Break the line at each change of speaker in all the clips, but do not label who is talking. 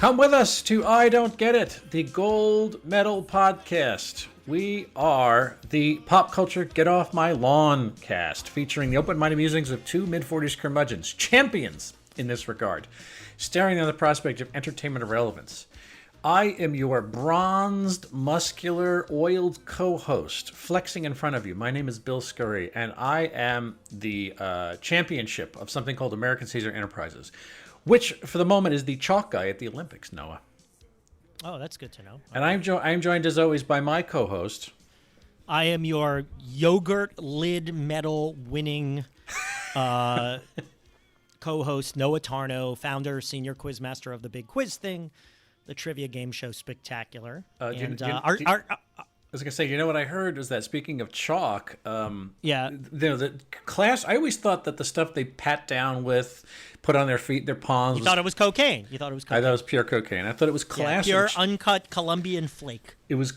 Come with us to I Don't Get It, the Gold Medal Podcast. We are the Pop Culture Get Off My Lawn cast, featuring the open-minded musings of two mid-40s curmudgeons, champions in this regard, staring on the prospect of entertainment irrelevance. I am your bronzed, muscular, oiled co-host, flexing in front of you. My name is Bill Scurry, and I am the championship of something called American Caesar Enterprises, which, for the moment, is the chalk guy at the Olympics, Noah.
Oh, that's good to know.
And I'm joined, as always, by my co-host.
I am your yogurt lid medal winning co-host, Noah Tarno, founder, senior quizmaster of the Big Quiz Thing, the trivia game show Spectacular.
I was going to say, you know what I heard was that, speaking of chalk, the class, I always thought that the stuff they pat down with, put on their feet, their palms.
You thought it was cocaine.
I thought it was pure cocaine. I thought it was class.
Yeah, pure uncut Colombian flake.
It was...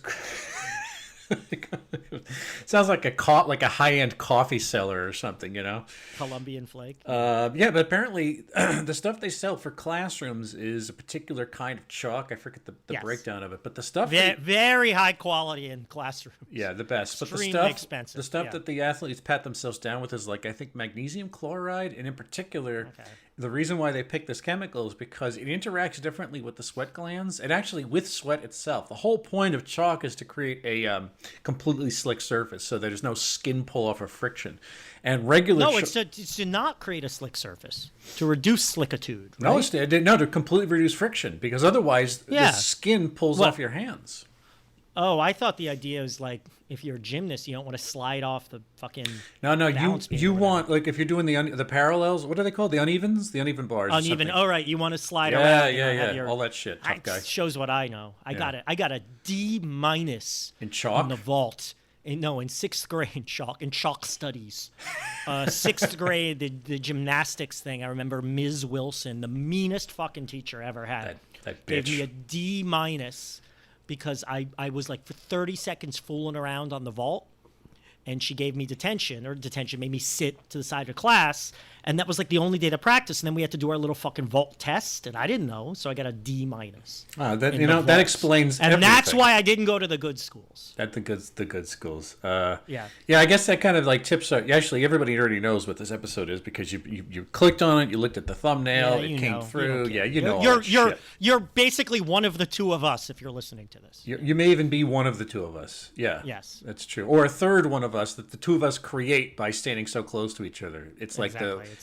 Sounds like a high-end coffee seller or something, you know?
Colombian flake.
Yeah, but apparently the stuff they sell for classrooms is a particular kind of chalk. I forget the breakdown of it, but the stuff...
Very high quality in classrooms.
Yeah, the best.
Extremely expensive.
The stuff that the athletes pat themselves down with is, like, I think magnesium chloride, and in particular... Okay. The reason why they pick this chemical is because it interacts differently with the sweat glands and actually with sweat itself. The whole point of chalk is to create a completely slick surface so there's no skin pull off or friction. And regular
it's to not create a slick surface, to reduce slickitude. Right?
No, to completely reduce friction, because otherwise the skin pulls off your hands.
Oh, I thought the idea was like, if you're a gymnast, you don't want to slide off the fucking
you want, like, if you're doing the parallels, what are they called? The unevens? The uneven bars.
Uneven. Oh, right, you want to slide around.
Yeah. All that shit. Tough guy.
Shows what I know. I got a D-
in chalk
in the vault. In sixth grade in chalk studies. Sixth grade, the gymnastics thing. I remember Ms. Wilson, the meanest fucking teacher I ever had,
that bitch.
Gave me a D- because I was like for 30 seconds fooling around on the vault, and she gave me detention made me sit to the side of class, and that was like the only day to practice, and then we had to do our little fucking vault test, and I didn't know, so I got a D-.
That explains
and
everything.
That's why I didn't go to the good schools.
The good schools. Yeah, I guess that kind of like tips out. Actually, everybody already knows what this episode is because you clicked on it, you looked at the thumbnail, it came through.
You're basically one of the two of us if you're listening to this.
You may even be one of the two of us. Yeah.
Yes.
That's true. Or a third one of us that the two of us create by standing so close to each other. It's like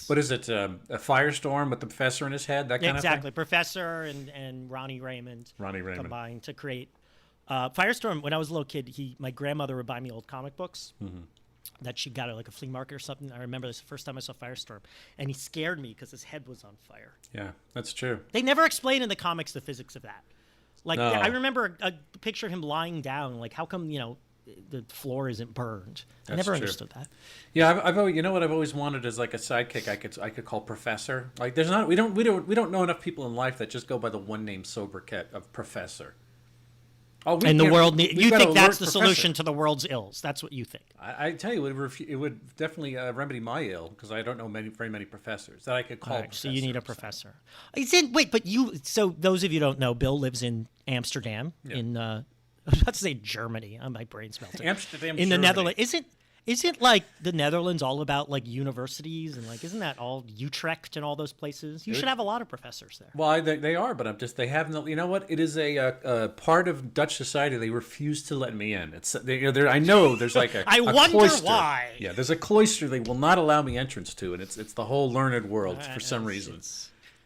what is it? A firestorm with the professor in his head? That kind of thing?
Exactly. Professor and Ronnie Raymond combined to create Firestorm. When I was a little kid, my grandmother would buy me old comic books that she got at like a flea market or something. I remember this the first time I saw Firestorm, and he scared me because his head was on fire.
Yeah, that's true.
They never explain in the comics the physics of that. Like, no. I remember a picture of him lying down. Like, how come, the floor isn't burned? I never understood that.
Yeah, I've always, what I've always wanted is like a sidekick I could call Professor. Like, we don't know enough people in life that just go by the one name sobriquet of Professor.
Oh, the world. You think that's the solution to the world's ills? That's what you think?
I tell you, it would definitely remedy my ill, because I don't know very many professors that I could call.
Right, so you need a professor. So those of you who don't know, Bill lives in Amsterdam. Yeah. I was about to say Germany. My brain's melting.
Amsterdam,
in
Germany.
The Netherlands. Isn't like the Netherlands all about like universities and like isn't that all Utrecht and all those places? You should have a lot of professors there.
Well, they are, but they haven't. You know what? It is a part of Dutch society. They refuse to let me in. I know there's like a.
I wonder
cloister.
why.
Yeah, there's a cloister they will not allow me entrance to, and it's the whole learned world for some reason.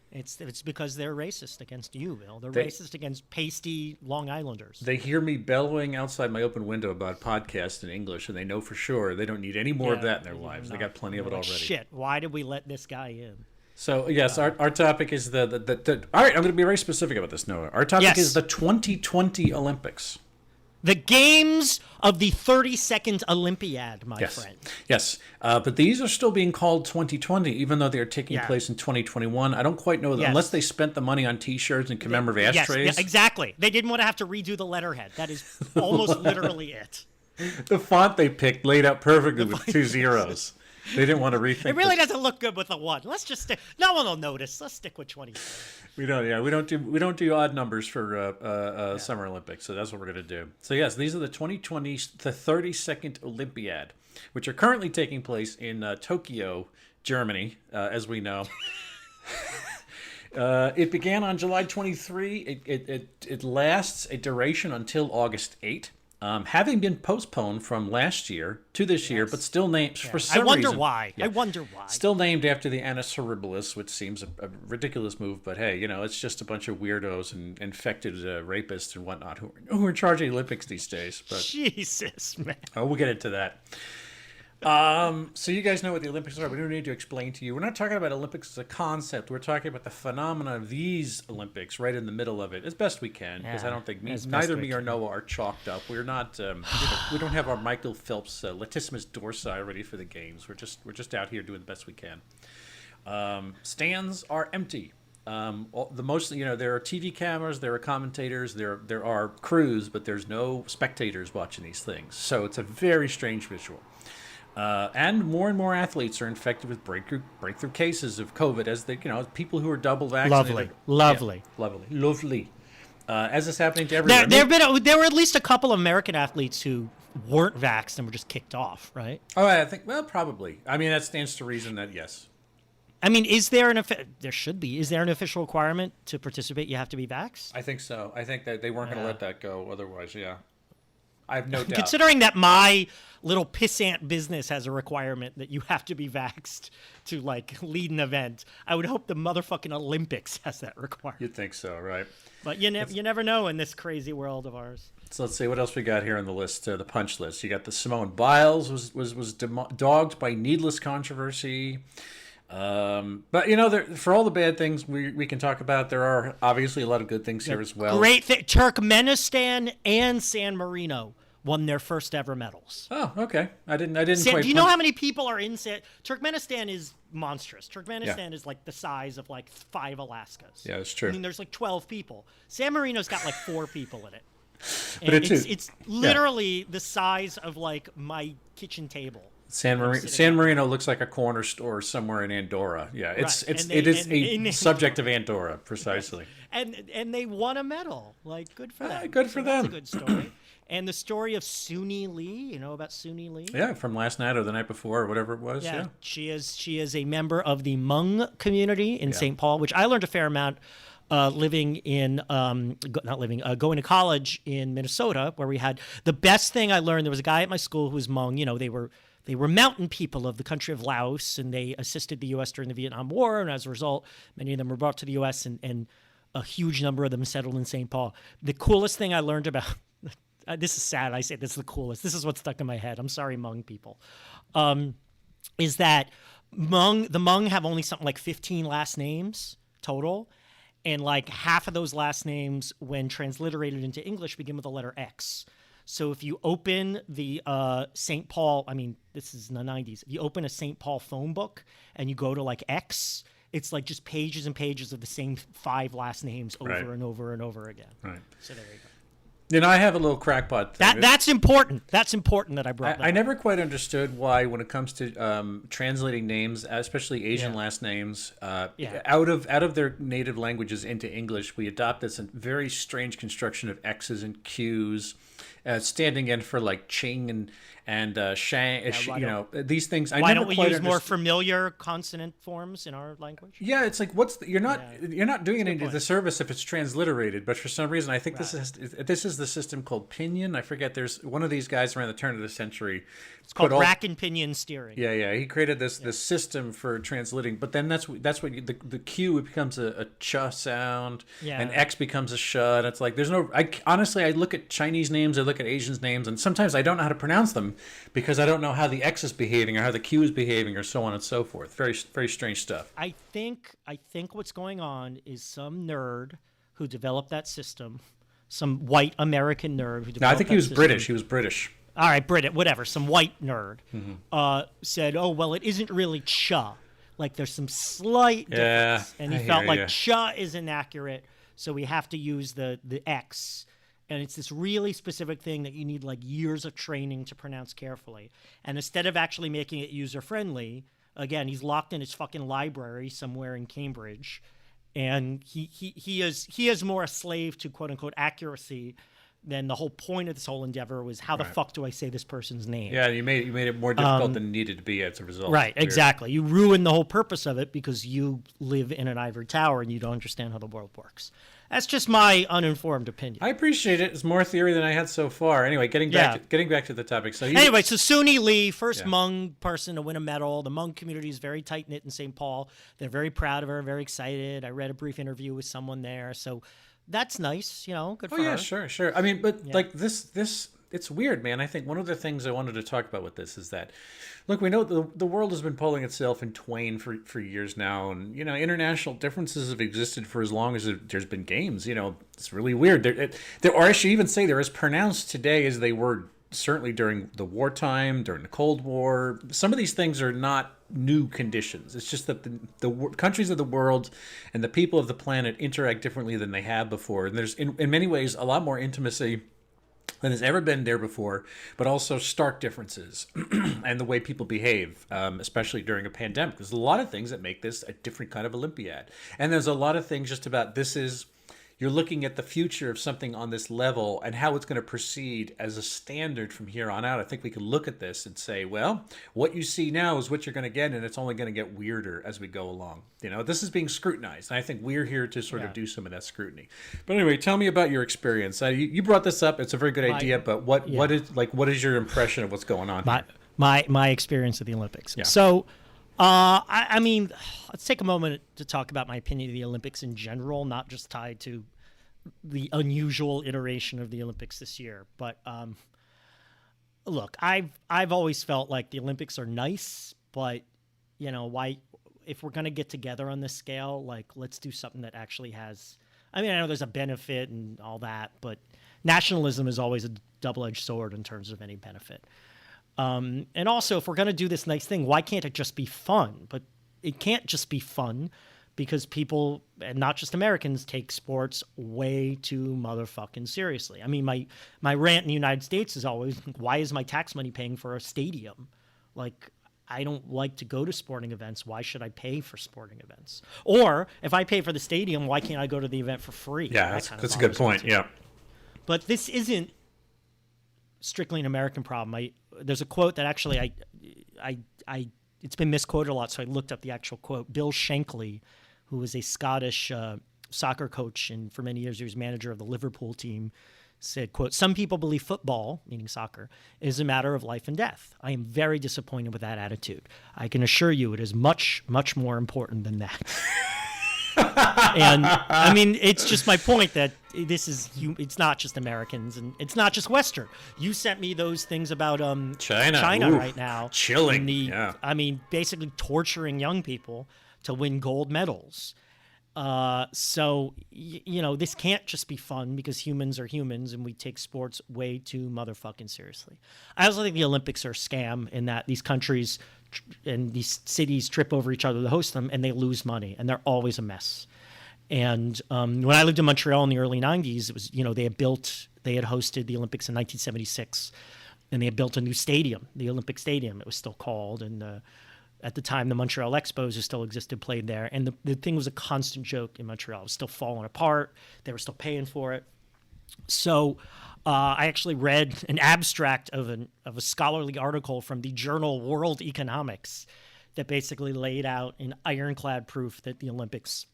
It's because they're racist against you, Bill. They're racist against pasty Long Islanders.
They hear me bellowing outside my open window about podcasts in English, and they know for sure they don't need any more of that in their lives. They got plenty of it already.
Shit, why did we let this guy in?
So, yes, our topic is the all right, I'm going to be very specific about this, Noah. Our topic is the 2020 Olympics.
The games of the 32nd Olympiad, my friend.
Yes, but these are still being called 2020, even though they're taking place in 2021. I don't quite know that unless they spent the money on T-shirts and commemorative ashtrays.
Yes, exactly. They didn't want to have to redo the letterhead. That is almost literally it.
The font they picked laid out perfectly with two zeros. They didn't want to rethink.
It really doesn't look good with a 1. Let's just stick. No one will notice. Let's stick with 20.
We don't do odd numbers for Summer Olympics, so that's what we're gonna do. So yes, these are the 2020 the 32nd Olympiad, which are currently taking place in Tokyo, Germany, as we know. It began on July 23. It lasts a duration until August 8. Having been postponed from last year to this year, but still named for some reason.
I wonder why.
Still named after the Annus Horribilis, which seems a ridiculous move, but hey, it's just a bunch of weirdos and infected rapists and whatnot who are in charge of the Olympics these days. But
Jesus, man.
Oh, we'll get into that. So you guys know what the Olympics are. We don't need to explain to you. We're not talking about Olympics as a concept. We're talking about the phenomena of these Olympics right in the middle of it, as best we can, because I don't think neither me or Noah are chalked up. We're not. We don't have our Michael Phelps latissimus dorsi ready for the games. We're just out here doing the best we can. Stands are empty. There are TV cameras, there are commentators, there are crews, but there's no spectators watching these things. So it's a very strange visual. And more athletes are infected with breakthrough cases of COVID as people who are double vaccinated.
Lovely.
As is happening to everyone.
There were at least a couple of American athletes who weren't vaxxed and were just kicked off, right?
Oh, I think probably. I mean, that stands to reason that yes.
I mean, is there an official requirement to participate? You have to be vaxxed?
I think so. I think that they weren't going to let that go otherwise. Yeah. I have no doubt.
Considering that my little pissant business has a requirement that you have to be vaxxed to lead an event, I would hope the motherfucking Olympics has that requirement.
You'd think so, right?
But you never know in this crazy world of ours.
So let's see what else we got here on the list, the punch list. You got the Simone Biles was dogged by needless controversy. But for all the bad things we can talk about, there are obviously a lot of good things here as well.
Great Turkmenistan and San Marino won their first ever medals.
Oh, okay. I didn't quite.
Do you know how many people are in Turkmenistan is monstrous. Turkmenistan is the size of 5 Alaskas.
Yeah, that's true.
I mean, there's 12 people. San Marino's got 4 people in it.
But
it's literally the size of my kitchen table.
San Marino looks like a corner store somewhere in Andorra. Yeah, it is a subject of Andorra precisely.
And they won a medal. Good for them.
Good for them.
That's a good story. And the story of Suni Lee, you know about Suni Lee?
Yeah, from last night or the night before or whatever it was. Yeah.
She is a member of the Hmong community in St. Paul, which I learned a fair amount going to college in Minnesota, where we had the best thing I learned. There was a guy at my school who was Hmong. They were mountain people of the country of Laos, and they assisted the U.S. during the Vietnam War. And as a result, many of them were brought to the U.S., and a huge number of them settled in St. Paul. The coolest thing I learned about this is sad. I say this is the coolest. This is what's stuck in my head. I'm sorry, Hmong people. Is that the Hmong have only something like 15 last names total, and half of those last names, when transliterated into English, begin with the letter X. So if you open the St. Paul, this is in the 90s. If you open a St. Paul phone book and you go to X, it's just pages and pages of the same 5 last names over and over and over again. Right. So there you go.
I have a little crackpot thing.
That's important. That's important that I brought that
up. I never quite understood why, when it comes to translating names, especially Asian last names, out of their native languages into English, we adopt this very strange construction of X's and Q's, standing in for Ching and Shang. These things.
Why don't we use more familiar consonant forms in our language?
Yeah, it's you're not doing any disservice if it's transliterated. But for some reason, I think this is the system called Pinyin. I forget. There's one of these guys around the turn of the century.
It's called rack and pinion steering.
Yeah. He created this system for translating. But then that's what the Q becomes a ch sound, and X becomes a sh. And it's there's no. Honestly, I look at Chinese names, I look at Asians names, and sometimes I don't know how to pronounce them because I don't know how the X is behaving or how the Q is behaving or so on and so forth. Very, very strange stuff.
I think what's going on is some nerd who developed that system, some white American nerd who developed
I think he was British. He was British.
All right, whatever. Some white nerd said, "Oh, well, it isn't really cha. There's some slight difference," and he felt cha is inaccurate, so we have to use the X. And it's this really specific thing that you need like years of training to pronounce carefully. And instead of actually making it user friendly, again, he's locked in his fucking library somewhere in Cambridge, and he is more a slave to quote unquote accuracy than the whole point of this whole endeavor was how the fuck do I say this person's name?
Yeah, you made it more difficult than it needed to be as a result.
Right, exactly. You ruin the whole purpose of it because you live in an ivory tower and you don't understand how the world works. That's just my uninformed opinion.
I appreciate it. It's more theory than I had so far. Anyway, getting back to the topic. So
Suni Lee, first Hmong person to win a medal. The Hmong community is very tight knit in St. Paul. They're very proud of her, very excited. I read a brief interview with someone there, so that's nice. Good for her.
Oh yeah, sure. I mean, but like this, it's weird, man. I think one of the things I wanted to talk about with this is that, look, we know the world has been pulling itself in twain for years now, and international differences have existed for as long as there's been games. It's really weird. Or I should even say they're as pronounced today as they were certainly during the wartime, during the Cold War. Some of these things are not new conditions. It's just that the countries of the world and the people of the planet interact differently than they have before, and there's in many ways a lot more intimacy than has ever been there before, but also stark differences and the way people behave, especially during a pandemic. There's a lot of things that make this a different kind of Olympiad. And there's a lot of things just about you're looking at the future of something on this level and how it's going to proceed as a standard from here on out. I think we can look at this and say, well, what you see now is what you're going to get, and it's only going to get weirder as we go along. This is being scrutinized, and I think we're here to sort of do some of that scrutiny. But anyway, tell me about your experience. You brought this up. It's a very good idea, but what is your impression of what's going on here?
My experience of the Olympics.
Yeah.
So, I mean, let's take a moment to talk about my opinion of the Olympics in general, not just tied to the unusual iteration of the Olympics this year. But look, I've always felt like the Olympics are nice, but why? If we're gonna get together on this scale, like let's do something that actually has. I mean, I know there's a benefit and all that, but nationalism is always a double-edged sword in terms of any benefit. And also, if we're going to do this nice thing, why can't it just be fun? But it can't just be fun because people, and not just Americans, take sports way too motherfucking seriously. I mean, my rant in the United States is always, why is my tax money paying for a stadium? Like, I don't like to go to sporting events. Why should I pay for sporting events? Or if I pay for the stadium, why can't I go to the event for free?
Yeah, that's a good point. Yeah.
But this isn't strictly an American problem. There's a quote that actually it's been misquoted a lot, so I looked up the actual quote. Bill Shankly, who was a Scottish soccer coach and for many years he was manager of the Liverpool team, said, quote, "Some people believe football," meaning soccer, "is a matter of life and death. I am very disappointed with that attitude. I can assure you it is much, much more important than that." And I mean, it's just my point that it's not just Americans and it's not just Western. You sent me those things about China
Ooh,
right now.
Chilling.
I mean, basically torturing young people to win gold medals. So, this can't just be fun because humans are humans and we take sports way too motherfucking seriously. I also think the Olympics are a scam in that these countries and these cities trip over each other to host them and they lose money and they're always a mess. And when I lived in Montreal in the early 90s, it was, they had hosted the Olympics in 1976 and they had built a new stadium, the Olympic Stadium, it was still called. And at the time, the Montreal Expos still existed, played there. And the thing was a constant joke in Montreal. It was still falling apart. They were still paying for it. So I actually read an abstract of a scholarly article from the journal World Economics that basically laid out an ironclad proof that the Olympics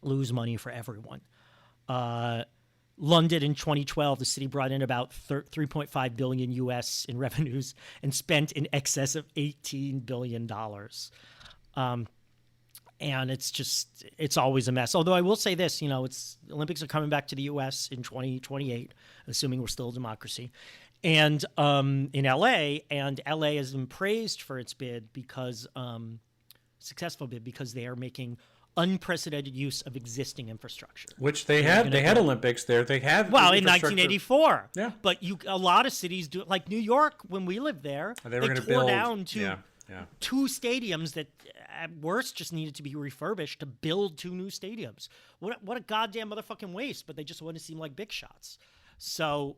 lose money for everyone. London in 2012, the city brought in about 3.5 billion US in revenues and spent in excess of $18 billion. And it's always a mess. Although I will say this, Olympics are coming back to the US in 2028, assuming we're still a democracy. And in LA, and LA has been praised for its successful bid because they are making unprecedented use of existing infrastructure.
Which they had Olympics there. They have
in 1984.
Yeah.
But a lot of cities do, like New York, when we lived there,
they tore
build, down two stadiums that at worst just needed to be refurbished to build two new stadiums. What a goddamn motherfucking waste, but they just want to seem like big shots. So,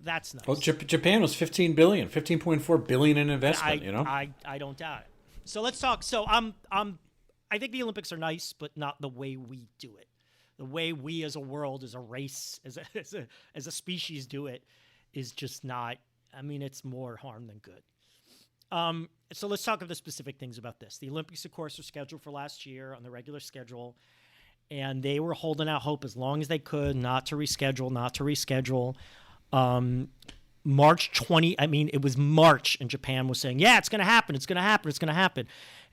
that's nice.
Well, Japan was 15.4 billion in investment.
I don't doubt it. So let's talk. So I think the Olympics are nice, but not the way we do it. The way we as a world, as a race, as a species do it is just not. I mean, it's more harm than good. So let's talk of the specific things about this. The Olympics, of course, are scheduled for last year on the regular schedule, and they were holding out hope as long as they could not to reschedule. March 20, it was March, and Japan was saying, yeah, it's going to happen.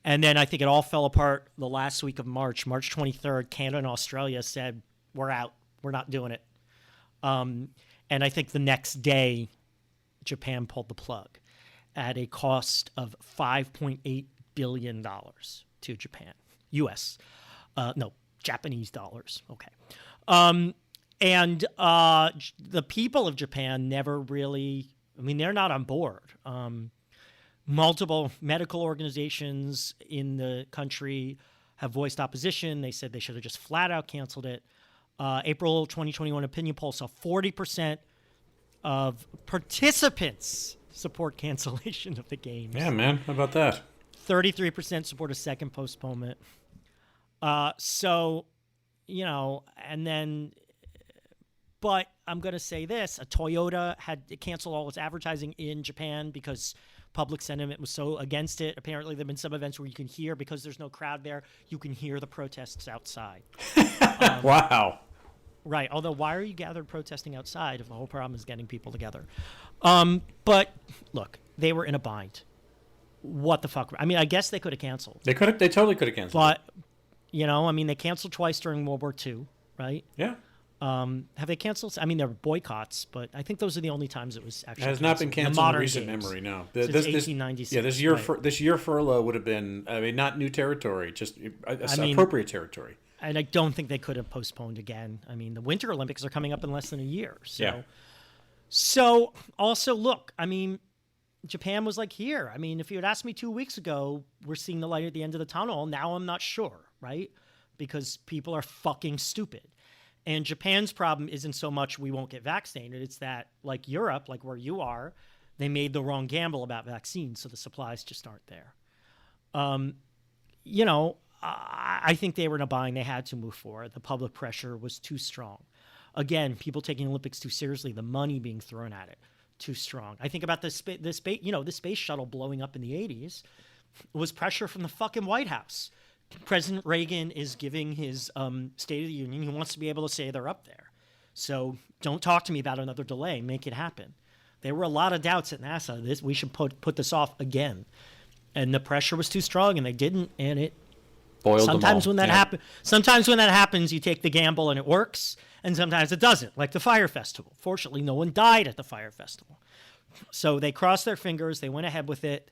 And then I think it all fell apart the last week of March 23rd, Canada and Australia said, we're out. We're not doing it. And I think the next day, Japan pulled the plug at a cost of $5.8 billion to Japan. U.S. No, Japanese dollars. Okay. And the people of Japan never really, they're not on board. Multiple medical organizations in the country have voiced opposition. They said they should have just flat out canceled it. April 2021 opinion poll saw 40% of participants support cancellation of the games.
Yeah, man. How about that?
33% support a second postponement. And then, but I'm going to say this, Toyota had canceled all its advertising in Japan because public sentiment was so against it. Apparently, there have been some events where you can hear, because there's no crowd there, you can hear the protests outside.
Wow.
Right. Although, why are you gathered protesting outside if the whole problem is getting people together? But look, they were in a bind. What the fuck? I guess they could have canceled.
They totally could have canceled.
But, they canceled twice during World War II, right?
Yeah.
Have they canceled? There were boycotts, but I think those are the only times it was actually.
It has not been canceled in recent memory. No,
since 1896.
Yeah, this year furlough would have been. Not new territory, just appropriate territory.
And I don't think they could have postponed again. The Winter Olympics are coming up in less than a year. So,
yeah.
So also look, Japan was like here. If you had asked me 2 weeks ago, we're seeing the light at the end of the tunnel. Now I'm not sure, right? Because people are fucking stupid. And Japan's problem isn't so much we won't get vaccinated. It's that, like Europe, like where you are, they made the wrong gamble about vaccines, so the supplies just aren't there. I think they were in a bind. They had to move forward. The public pressure was too strong. Again, people taking Olympics too seriously, the money being thrown at it too strong. I think about the space shuttle blowing up in the 80s was pressure from the fucking White House. President Reagan is giving his State of the Union. He wants to be able to say they're up there. So don't talk to me about another delay. Make it happen. There were a lot of doubts at NASA. We should put this off again. And the pressure was too strong, and they didn't, and it
boiled
sometimes
them all.
When that happens, sometimes when that happens, you take the gamble and it works, and sometimes it doesn't, like the Fire Festival. Fortunately, no one died at the Fire Festival. So they crossed their fingers, they went ahead with it,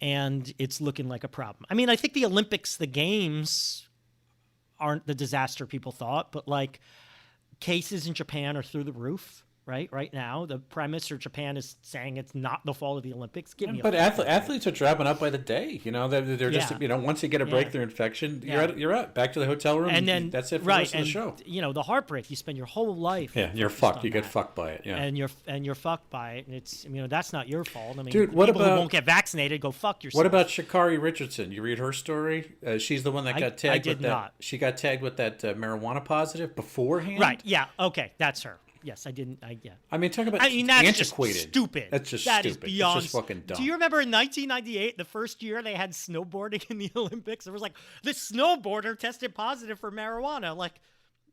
and it's looking like a problem. I think the Olympics, the games, aren't the disaster people thought, but cases in Japan are through the roof. Right now, the Prime Minister of Japan is saying it's not the fault of the Olympics.
But athletes are dropping up by the day. They're just once you get a breakthrough infection, you're out back to the hotel room, and then that's it for the rest of the show.
The heartbreak, you spend your whole life.
Yeah, you're fucked. You get fucked by it. Yeah,
and you're fucked by it, and it's that's not your fault.
Dude, what
people
about
who won't get vaccinated? Go fuck yourself.
What about Sha'Carri Richardson? You read her story? She's the one that got tagged.
I did not.
She got tagged with that marijuana positive beforehand.
Right. Yeah. Okay. That's her. Yes, I didn't.
Talk about
that's
antiquated.
Just stupid.
That's just
that
stupid.
Is beyond.
It's just fucking dumb.
Do you remember in 1998, the first year they had snowboarding in the Olympics? There was this snowboarder tested positive for marijuana.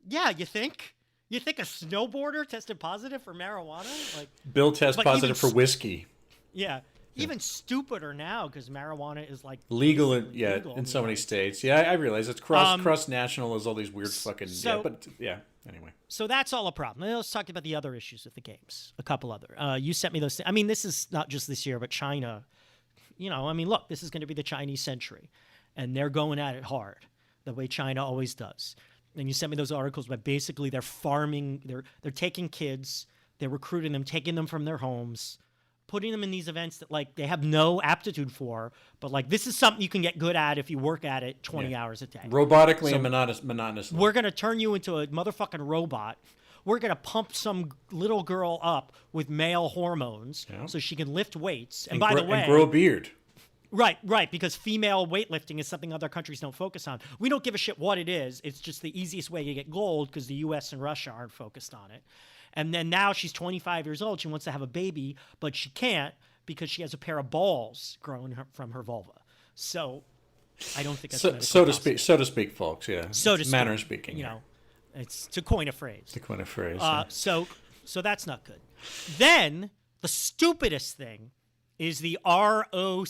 Yeah, you think a snowboarder tested positive for marijuana?
Bill tests positive for whiskey.
Yeah. Even stupider now because marijuana is
legal in so many states. Yeah, I realize it's cross national. There's all these weird fucking. Anyway.
So that's all a problem. Now let's talk about the other issues with the games. A couple other. You sent me those. This is not just this year, but China. Look, this is going to be the Chinese century, and they're going at it hard, the way China always does. And you sent me those articles, but basically they're farming. They're taking kids, they're recruiting them, taking them from their homes, putting them in these events that they have no aptitude for, but this is something you can get good at if you work at it 20 hours a day.
Robotically and monotonously.
We're going to turn you into a motherfucking robot we're going to pump some little girl up with male hormones so she can lift weights. And by the way,
and grow a beard.
Right, because female weightlifting is something other countries don't focus on. We don't give a shit what it is. It's just the easiest way to get gold because the U.S. and Russia aren't focused on it. And then now she's 25 years old. She wants to have a baby, but she can't because she has a pair of balls growing from her vulva. So I don't think that's
so to speak, folks. Yeah,
so to speak,
manner of speaking.
You know, it's to coin a phrase.
Yeah.
So that's not good. Then the stupidest thing is the ROC,
oh,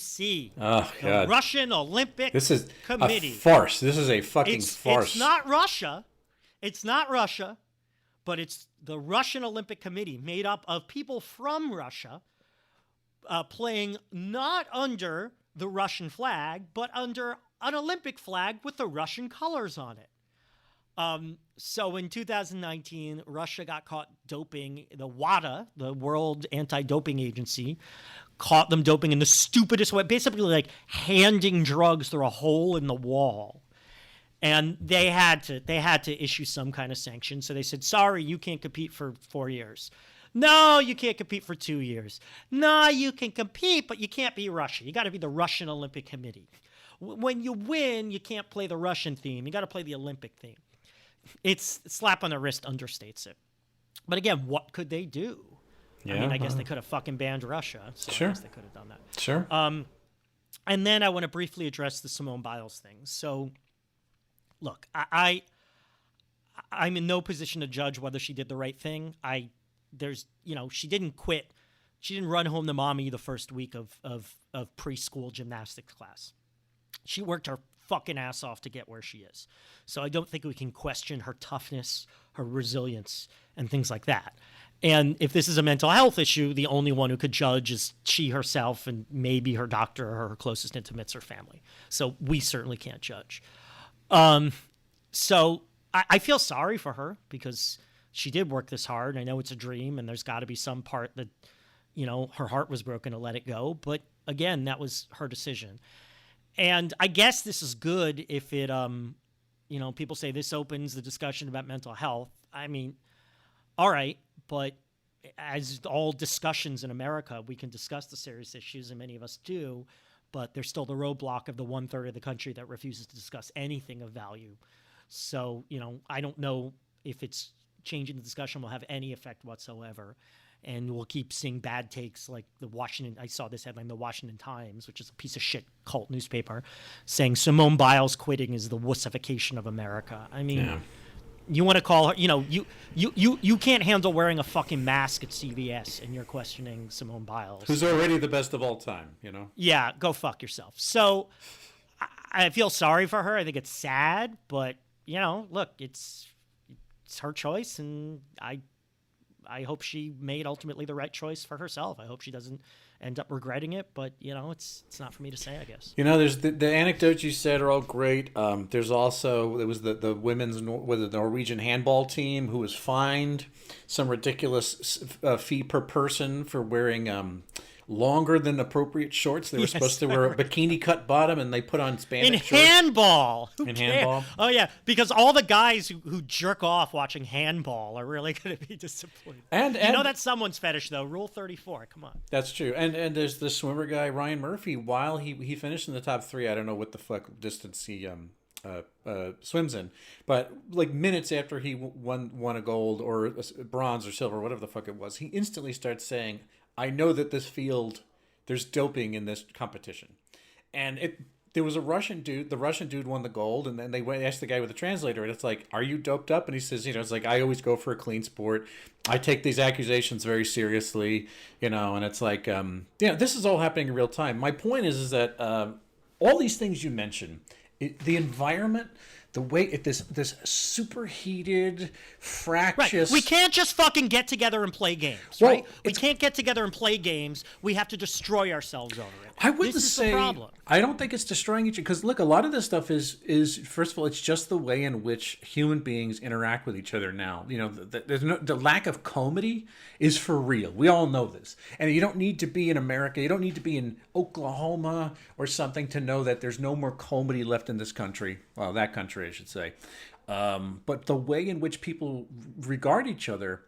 God.
the Russian Olympic Committee.
A farce. This is a fucking farce.
It's not Russia. It's not Russia, but it's the Russian Olympic Committee made up of people from Russia playing not under the Russian flag, but under an Olympic flag with the Russian colors on it. So in 2019, Russia got caught doping. The WADA, the World Anti-Doping Agency, caught them doping in the stupidest way, basically like handing drugs through a hole in the wall. And they had to issue some kind of sanction. So they said, sorry, you can't compete for 4 years. No, you can't compete for 2 years. No, you can compete, but you can't be Russia. You got to be the Russian Olympic Committee. When you win, you can't play the Russian theme. You got to play the Olympic theme. It's slap on the wrist understates it. But again, what could they do?
Yeah,
I mean, I guess they could have fucking banned Russia. So
sure.
I guess they could have done that.
Sure.
And then I want to briefly address the Simone Biles thing. So, look, I'm in no position to judge whether she did the right thing. She didn't quit. She didn't run home to mommy the first week of preschool gymnastics class. She worked her fucking ass off to get where she is. So I don't think we can question her toughness, her resilience, and things like that. And if this is a mental health issue, the only one who could judge is she herself and maybe her doctor or her closest intimates or family. So we certainly can't judge. So I feel sorry for her because she did work this hard. I know it's a dream and there's got to be some part that, her heart was broken to let it go. But again, that was her decision. And I guess this is good if it, people say this opens the discussion about mental health. I mean, all right, but as all discussions in America, we can discuss the serious issues, and many of us do, but there's still the roadblock of the 1/3 of the country that refuses to discuss anything of value. So, I don't know if it's changing the discussion will have any effect whatsoever. And we'll keep seeing bad takes like I saw this headline, the Washington Times, which is a piece of shit cult newspaper, saying Simone Biles quitting is the wussification of America. I mean, you want to call her, you can't handle wearing a fucking mask at CVS and you're questioning Simone Biles.
Who's already the best of all time,
Yeah, go fuck yourself. So I feel sorry for her. I think it's sad, but, look, it's her choice, and I hope she made ultimately the right choice for herself. I hope she doesn't end up regretting it, but it's not for me to say, I guess.
There's the anecdotes you said are all great. There's also there was the women's the Norwegian handball team who was fined some ridiculous fee per person for wearing longer than appropriate shorts. They were supposed to wear a bikini cut bottom, and they put on spandex
in
shorts.
Handball.
In handball.
Oh yeah, because all the guys who jerk off watching handball are really going to be disappointed. And that's someone's fetish though. Rule 34. Come on.
That's true. And there's the swimmer guy Ryan Murphy. While he finished in the top 3, I don't know what the fuck distance he swims in, but like minutes after he won a gold or a bronze or silver, whatever the fuck it was, he instantly starts saying, I know that this field, there's doping in this competition. And there was a Russian dude, the Russian dude won the gold, and then they asked the guy with the translator, and it's like, are you doped up? And he says, it's like, I always go for a clean sport. I take these accusations very seriously, and it's like, this is all happening in real time. My point is that all these things you mentioned, the environment, the way this superheated, fractious...
Right. We can't just fucking get together and play games, right? We can't get together and play games. We have to destroy ourselves over it.
I wouldn't
this is
say...
the problem.
I don't think it's destroying each other. Because, look, a lot of this stuff is first of all, it's just the way in which human beings interact with each other now. The lack of comedy is for real. We all know this. And you don't need to be in America. You don't need to be in Oklahoma or something to know that there's no more comedy left in this country. Well, that country, I should say. But the way in which people regard each other,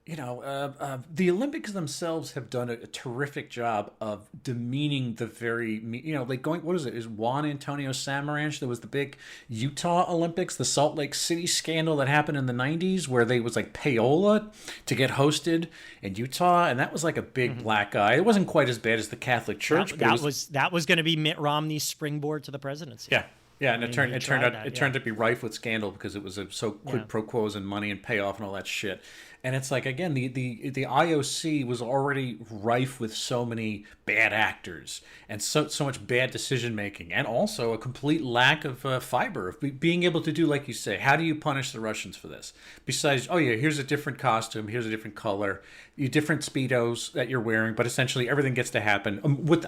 the Olympics themselves have done a terrific job of demeaning the very, like going, what is it? Is Juan Antonio Samaranch? There was the big Utah Olympics, the Salt Lake City scandal that happened in the 90s where they was like payola to get hosted in Utah. And that was like a big black eye. It wasn't quite as bad as the Catholic Church.
That was going to be Mitt Romney's springboard to the presidency.
Yeah. Yeah, and it turned out to be rife with scandal because it was so quid pro quos and money and payoff and all that shit. And it's like, again, the IOC was already rife with so many bad actors and so much bad decision making, and also a complete lack of fiber of being able to do, like you say, how do you punish the Russians for this? Besides, oh yeah, here's a different costume, here's a different color, you different speedos that you're wearing, but essentially everything gets to happen.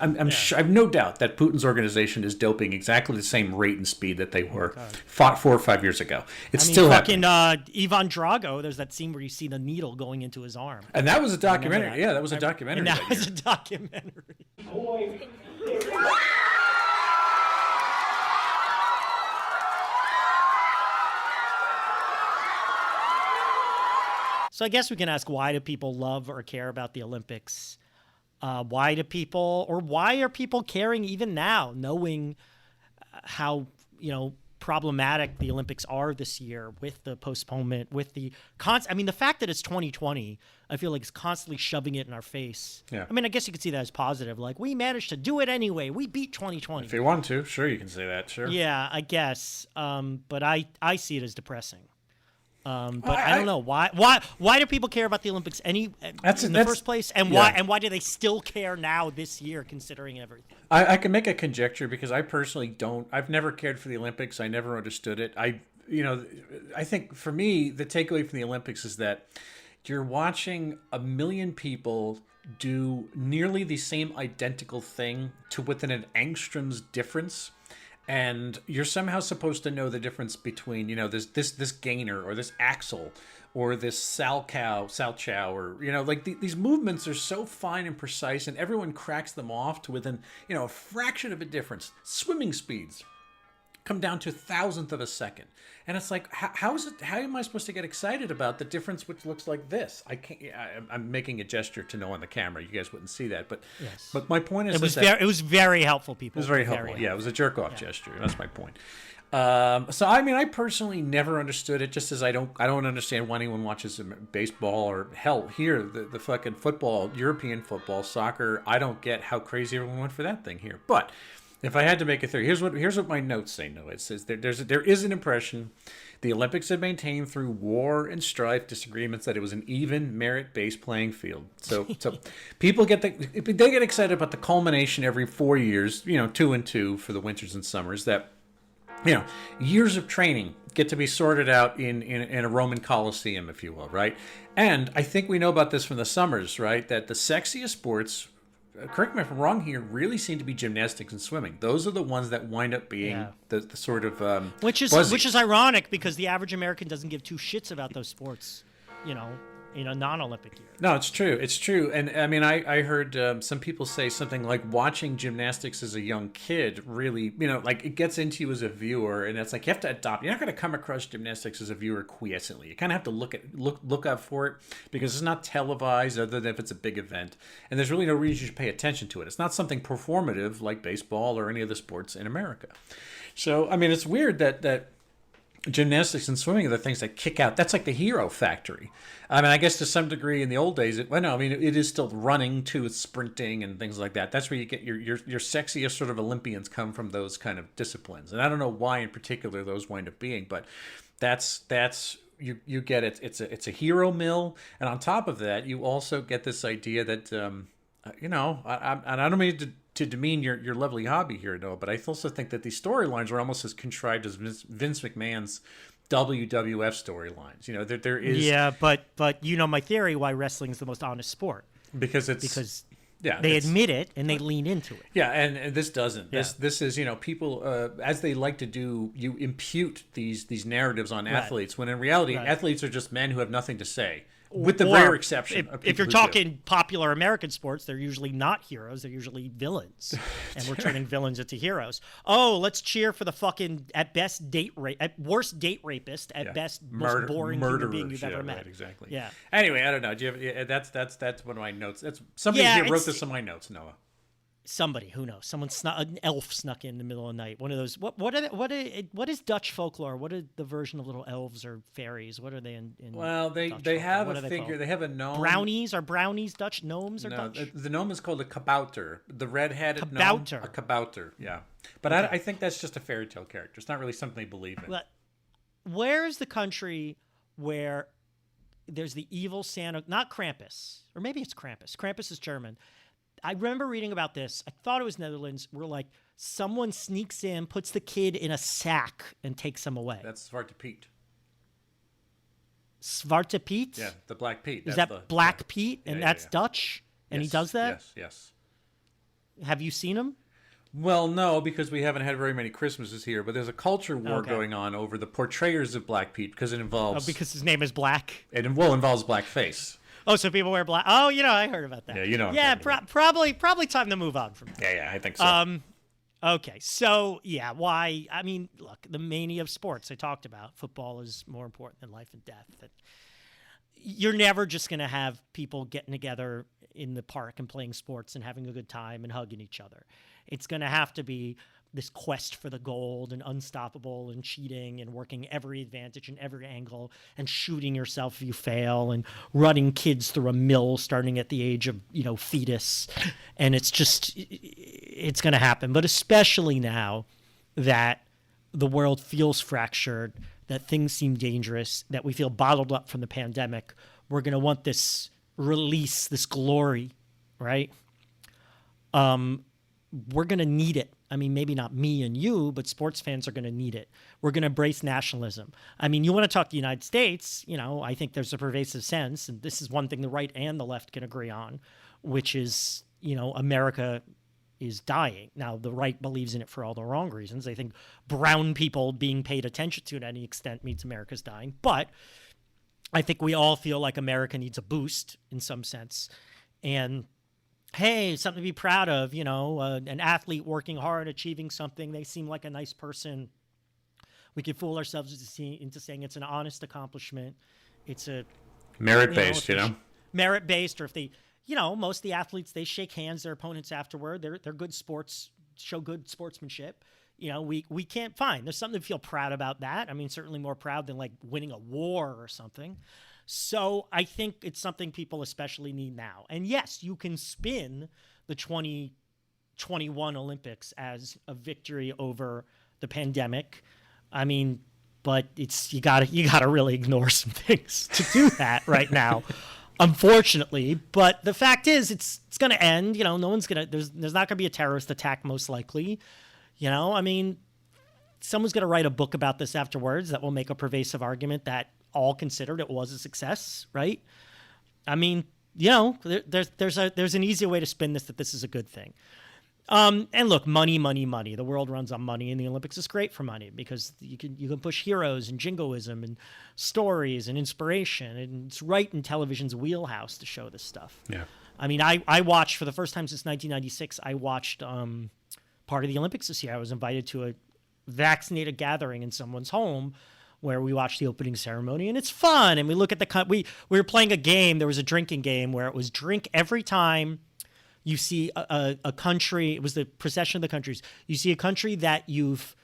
I have no doubt that Putin's organization is doping exactly the same rate and speed that they were 4 or 5 years ago. It's still happening.
Ivan Drago, there's that scene where you see the needle going into his arm.
And that was a documentary. Yeah, that was a documentary.
And that was a documentary. So I guess we can ask, why do people love or care about the Olympics? Why are people caring even now, knowing how, problematic the Olympics are this year with the postponement, with the the fact that it's 2020, I feel like it's constantly shoving it in our face.
Yeah.
I mean, I guess you could see that as positive. Like, we managed to do it anyway. We beat 2020.
If you want to, sure, you can say that, sure.
Yeah, I guess. But I see it as depressing. But I don't know why do people care about the Olympics in the first place, and why do they still care now this year, considering everything?
I can make a conjecture because I personally don't. I've never cared for the Olympics. I never understood it. I think for me the takeaway from the Olympics is that you're watching a million people do nearly the same identical thing to within an angstrom's difference. And you're somehow supposed to know the difference between, this gainer or this axle or this Salchow or, these movements are so fine and precise, and everyone cracks them off to within, a fraction of a difference. Swimming speeds come down to 1,000th of a second. And it's like, how am I supposed to get excited about the difference which looks like this? I can't. I'm making a gesture to no one on the camera. You guys wouldn't see that, but
yes.
But my point is,
it was very helpful, people.
It was very helpful. Yeah, it was a jerk off gesture. That's my point. So I personally never understood it. Just as I don't understand why anyone watches baseball or hell here the fucking football, European football, soccer. I don't get how crazy everyone went for that thing here, but. If I had to make a theory, here's what my notes say. No, it says there is an impression the Olympics had maintained through war and strife, disagreements, that it was an even merit-based playing field. So people get excited about the culmination every 4 years, 2 and 2 for the winters and summers. That years of training get to be sorted out in a Roman Colosseum, if you will, right? And I think we know about this from the summers, right? That the sexiest sports, correct me if I'm wrong here, really seem to be gymnastics and swimming. Those are the ones that wind up being the sort of
which is ironic, because the average American doesn't give two shits about those sports, in a non-Olympic year.
No, it's true. And I mean, I heard some people say something like watching gymnastics as a young kid really, like it gets into you as a viewer, and it's like you have to adopt. You're not going to come across gymnastics as a viewer quiescently. You kind of have to look out for it, because it's not televised other than if it's a big event, and there's really no reason you should pay attention to it. It's not something performative like baseball or any of the sports in America. So I mean, it's weird that gymnastics and swimming are the things that kick out. That's like the hero factory. I mean, I guess to some degree in the old days, it is still running too, it's sprinting and things like that. That's where you get your sexiest sort of Olympians come from, those kind of disciplines. And I don't know why in particular those wind up being, but that's you get it. It's a hero mill, and on top of that, you also get this idea that I don't mean to demean your lovely hobby here, Noah, but I also think that these storylines are almost as contrived as Vince McMahon's WWF storylines. There is...
Yeah, but my theory why wrestling is the most honest sport.
Because they
admit it and they lean into it.
Yeah, and this doesn't. Yeah. This is, people, as they like to do, you impute these narratives on athletes, when in reality, athletes are just men who have nothing to say. With the rare exception of
if you're
people who
talking popular American sports, they're usually not heroes. They're usually villains, and we're turning villains into heroes. Oh, let's cheer for the fucking at worst date rapist, at best most boring human being you've ever met.
Right, exactly.
Yeah.
Anyway, I don't know. Do you have, that's one of my notes. That's somebody here wrote this in my notes, Noah.
Somebody, who knows? An elf snuck in the middle of the night. One of those. What is Dutch folklore? What are the version of little elves or fairies? What are they in
well, they
Dutch
have
folklore?
a figure. They have a gnome.
Brownies? Are brownies Dutch? Gnomes are Dutch?
The gnome is called a kabouter. The red-headed gnome. A kabouter, yeah. But I think that's just a fairy tale character. It's not really something they believe in.
But where's the country where there's the evil Santa? Not Krampus. Or maybe it's Krampus. Krampus is German. I remember reading about this. I thought it was Netherlands, where like someone sneaks in, puts the kid in a sack, and takes him away.
That's Zwarte Piet.
Zwarte Piet?
Yeah, the Black Pete.
Is that Black Pete? And that's Dutch? And he does that?
Yes.
Have you seen him?
Well, no, because we haven't had very many Christmases here. But there's a culture war going on over the portrayers of Black Pete because it involves.
Oh, because his name is Black.
It involves blackface.
Oh, so people wear black. Oh, I heard about that.
Yeah, you know.
Yeah, probably time to move on from that.
Yeah, I think so.
Okay, so yeah, why? I mean, look, the mania of sports I talked about. Football is more important than life and death. You're never just going to have people getting together in the park and playing sports and having a good time and hugging each other. It's going to have to be this quest for the gold and unstoppable and cheating and working every advantage and every angle and shooting yourself if you fail and running kids through a mill starting at the age of, fetus. And it's going to happen. But especially now that the world feels fractured, that things seem dangerous, that we feel bottled up from the pandemic, we're going to want this release, this glory, right? We're going to need it. I mean, maybe not me and you, but sports fans are going to need it. We're going to embrace nationalism. I mean, you want to talk the United States, I think there's a pervasive sense, and this is one thing the right and the left can agree on, which is, America is dying. Now, the right believes in it for all the wrong reasons. They think brown people being paid attention to at any extent means America's dying. But I think we all feel like America needs a boost in some sense. And hey, something to be proud of, an athlete working hard, achieving something. They seem like a nice person. We can fool ourselves into saying it's an honest accomplishment. It's a
merit-based,
merit-based, or if they, most of the athletes, they shake hands their opponents afterward. They're good sports, show good sportsmanship. We can't find. There's something to feel proud about that. I mean, certainly more proud than like winning a war or something. So I think it's something people especially need now. And yes, you can spin the 2021 Olympics as a victory over the pandemic. I mean, but you gotta really ignore some things to do that right now, unfortunately. But the fact is, it's going to end. No one's gonna. There's not going to be a terrorist attack, most likely. I mean, someone's going to write a book about this afterwards that will make a pervasive argument that all considered it was a success, right? I mean, there's an easier way to spin this, that this is a good thing. And look, money. The world runs on money, and the Olympics is great for money because you can push heroes and jingoism and stories and inspiration, and it's right in television's wheelhouse to show this stuff.
Yeah.
I mean, I watched for the first time since 1996. I watched part of the Olympics this year. I was invited to a vaccinated gathering in someone's home where we watched the opening ceremony, and it's fun. And we look at we were playing a game. There was a drinking game where it was drink every time you see a country. It was the procession of the countries. You see a country that you've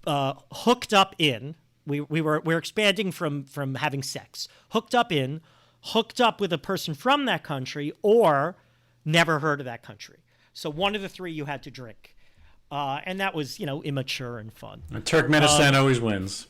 hooked up in. We're expanding from having sex. Hooked up with a person from that country, or never heard of that country. So one of the three you had to drink. And that was, immature and fun.
And Turkmenistan always wins.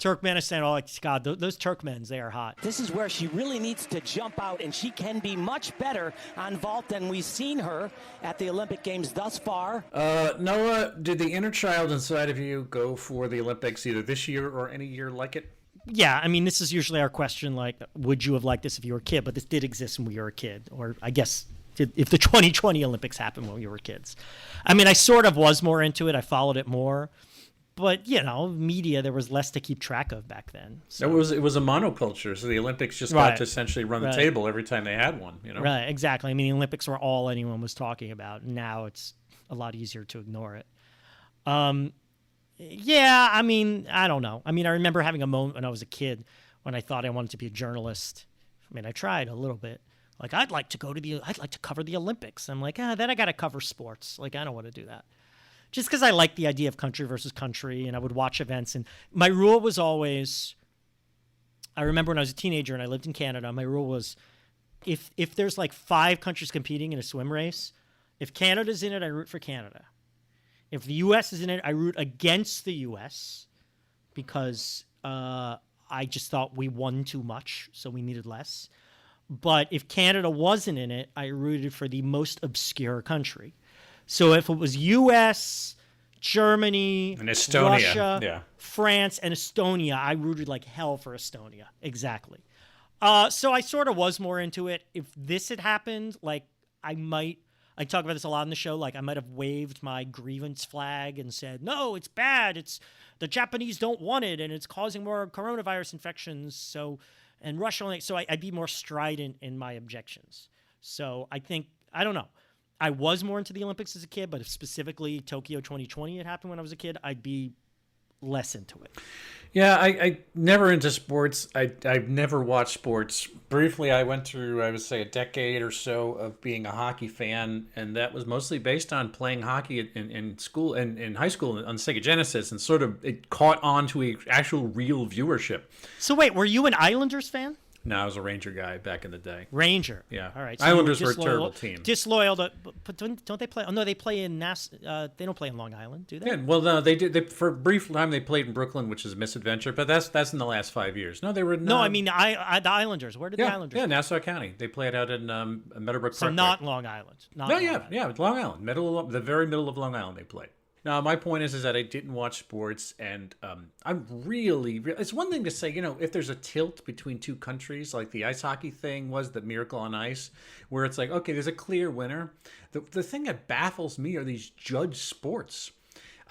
Turkmenistan, oh God, those Turkmens, they are hot.
This is where she really needs to jump out, and she can be much better on vault than we've seen her at the Olympic Games thus far.
Noah, did the inner child inside of you go for the Olympics either this year or any year like it?
Yeah, I mean, this is usually our question, like, would you have liked this if you were a kid? But this did exist when we were a kid, or I guess if the 2020 Olympics happened when we were kids. I mean, I sort of was more into it. I followed it more. But media, there was less to keep track of back then. So.
It was a monoculture, so the Olympics just got to essentially run the table every time they had one.
Right, exactly. I mean, the Olympics were all anyone was talking about. Now it's a lot easier to ignore it. Yeah, I mean, I don't know. I mean, I remember having a moment when I was a kid when I thought I wanted to be a journalist. I mean, I tried a little bit. Like, I'd like to cover the Olympics. I'm like, then I got to cover sports. Like, I don't want to do that. Just because I like the idea of country versus country, and I would watch events. And my rule was always, I remember when I was a teenager and I lived in Canada, my rule was if there's like 5 countries competing in a swim race, if Canada's in it, I root for Canada. If the U.S. is in it, I root against the U.S. because I just thought we won too much, so we needed less. But if Canada wasn't in it, I rooted for the most obscure country. So if it was U.S., Germany,
and Estonia,
Russia, France, and Estonia, I rooted like hell for Estonia. Exactly. So I sort of was more into it. If this had happened, like I talk about this a lot in the show, like I might have waved my grievance flag and said, no, it's bad. It's the Japanese don't want it, and it's causing more coronavirus infections. And Russia, so I'd be more strident in my objections. So I don't know. I was more into the Olympics as a kid, but if specifically Tokyo 2020 had happened when I was a kid, I'd be less into it.
Yeah, I never into sports. I've never watched sports. Briefly, I went through, I would say, a decade or so of being a hockey fan, and that was mostly based on playing hockey in school and in high school on Sega Genesis, and sort of it caught on to an actual real viewership.
So wait, were you an Islanders fan?
No, I was a Ranger guy back in the day.
Ranger.
Yeah.
All right. So
Islanders were a terrible team.
Disloyal to, but don't they play? Oh no, they play in they don't play in Long Island, do they?
Yeah. Well, no, they did. For a brief time, they played in Brooklyn, which is a misadventure. But that's in the last 5 years. No, they were.
No, I mean the Islanders. Where did the Islanders?
Yeah, Nassau County. They played out in Meadowbrook Park.
So not Long Island.
Long Island. The very middle of Long Island. They played. Now, my point is that I didn't watch sports, and I'm really, it's one thing to say, if there's a tilt between two countries, like the ice hockey thing was the Miracle on Ice, where it's like, okay, there's a clear winner. The thing that baffles me are these judge sports.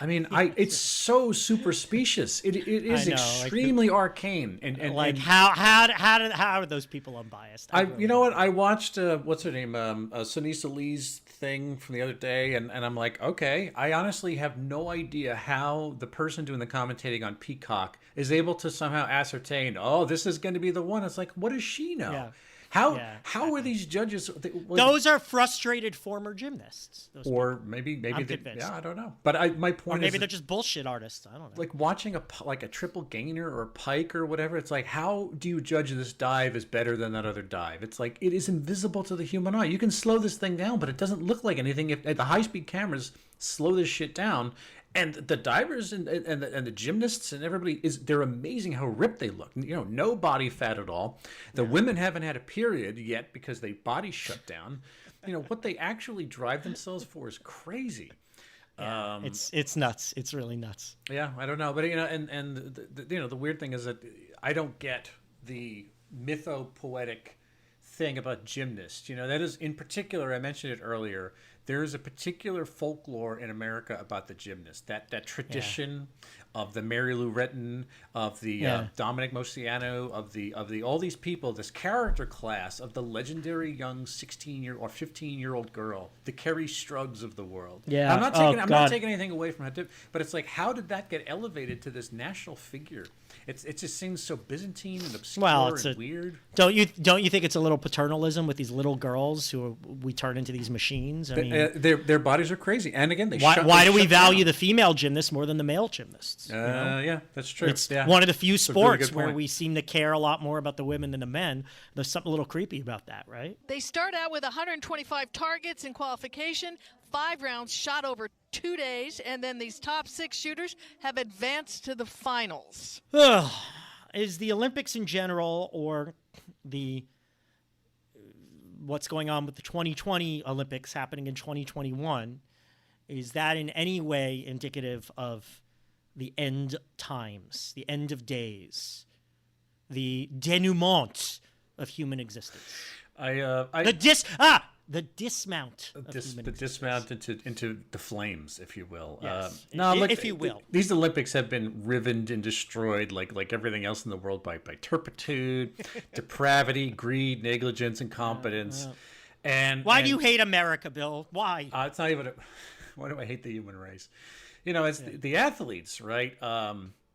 I mean, it's so super specious. It is extremely arcane, and
like how are those people unbiased?
You know what? I watched what's her name, Sunisa Lee's thing from the other day, and I'm like, okay, I honestly have no idea how the person doing the commentating on Peacock is able to somehow ascertain, oh, this is going to be the one. It's like, what does she know?
Yeah.
How are these judges?
Those are frustrated former gymnasts.
Or maybe they, yeah, I don't know. But my point is,
maybe they're just bullshit artists. I don't know.
Like watching a triple gainer or a pike or whatever. It's like, how do you judge this dive is better than that other dive? It's like it is invisible to the human eye. You can slow this thing down, but it doesn't look like anything. If the high speed cameras slow this shit down. And the divers and the gymnasts and everybody they're amazing how ripped they look. No body fat at all. The women haven't had a period yet because they body shut down. What they actually drive themselves for is crazy.
Yeah, it's nuts. It's really nuts.
Yeah, I don't know, but the weird thing is that I don't get the mythopoetic thing about gymnasts. That is in particular. I mentioned it earlier. There is a particular folklore in America about the gymnast. That tradition of the Mary Lou Retton, of the Dominic Mosiano, of the all these people. This character class of the legendary young 16-year or 15-year-old girl, the Kerry Struggs of the world.
Yeah,
I'm not taking anything away from it, but it's like, how did that get elevated to this national figure? It just seems so Byzantine and obscure and weird.
Don't you think it's a little paternalism with these little girls who we turn into these machines? I mean,
their bodies are crazy, and again,
why do we value the female gymnast more than the male gymnasts?
Yeah, that's true.
It's one of the few sports where we seem to care a lot more about the women than the men. There's something a little creepy about that, right?
They start out with 125 targets in qualification, 5 rounds shot over 2 days, and then these top 6 shooters have advanced to the finals.
Is the Olympics in general, or what's going on with the 2020 Olympics happening in 2021, is that in any way indicative of the end times, the end of days, the denouement of human existence? the dismount of human
the
existence.
dismount into the flames, if you will.
Yes. If you will.
These Olympics have been rivened and destroyed, like everything else in the world, by turpitude, depravity, greed, negligence, incompetence. And
Why do you hate America, Bill? Why?
It's not even. Why do I hate the human race? It's the athletes, right?